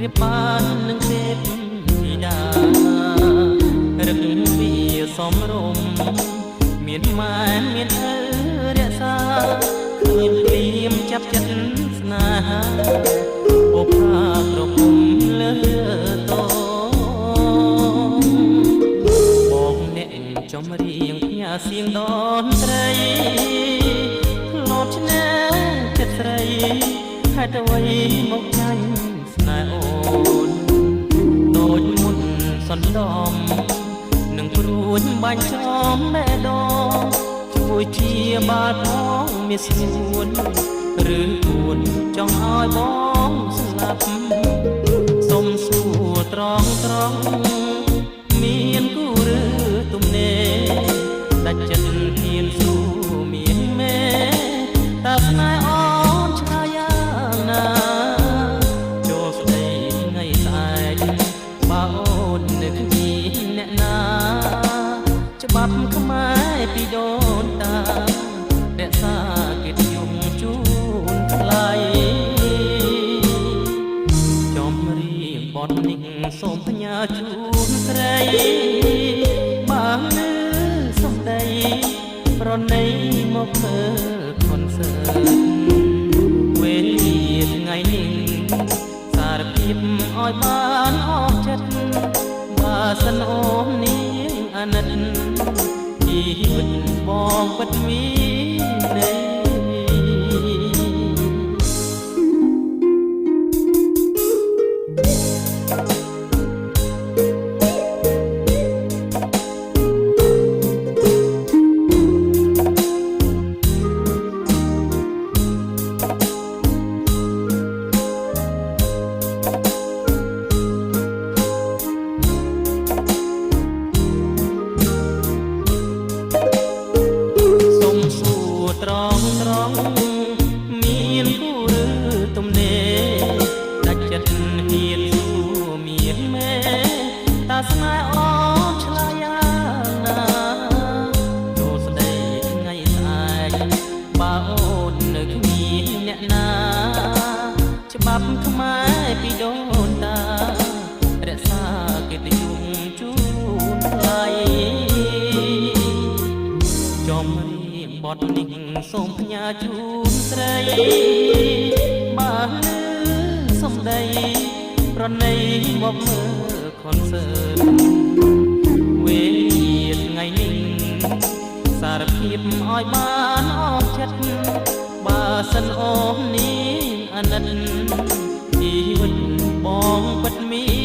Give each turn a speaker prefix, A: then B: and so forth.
A: บបាននឹងទេពធីតារឹកវាសំរុំមានម៉ែមានឪរក្សាឃើញព្រាមចាប់ចិត្តស្នេហាបុប្ផាក្រពុំលើតបងអ្នកចំរៀងផ្ញើសៀងតន្ត្រីធ្លាប់ឆ្នើចិត្តស្រីហេតុអ្វីមកចាញ់ស្នេហ៍អូនដូចមុនសន្តំនឹងព្រួយបាញ់ចំแม่ដងជួយជាបាលផងមានស្នួនឬគួនចង់ឲ្យបងស្លាប់សុំសួរត្រង់មានគូឬទំនេរដាច់ចិត្តហ៊ានស៊ូមានមេតើស្នេហ៍អូនឆ្ងាយយ៉ាងណាចូលស្ដីថ្ងៃស្អែកបើអូននៅគ្មានអ្នកណាច្បាប់ខ្មែរពីដូនតារក្សាកិត្តិយសជូនថ្លៃចំរៀងបទនេះសូមផ្ញើជូនស្រីបាននៅសំដីប្រណីមកមើលខនសើតវេលាថ្ងៃនេះសារភាពឲ្យបានអស់ចិត្តបើសិនអូននាងអាណិតជីវិតបងពិតមានន័យត្រង់មានគូឬទំនេរដាច់ចិត្តហ៊ានស៊ូមានមេតើស្នេហ៍អូនឆ្លើយយ៉ាងណាចូលស្ដីថ្ងៃស្អែកបើអូននៅគ្មានអ្នកណាច្បាប់ខ្មែរពីដូនតារក្សាកិត្តិយសជូនថ្លៃចំរៀងបទនេះសូមផ្ញើជូនស្រីបានលើសំដីប្រណីមកមើលខនសើតវេលាថ្ងៃនេះសារភាពឲ្យបានអស់ចិត្តបើសិនអូននាងអាណិតជីវិតបងពិតមាន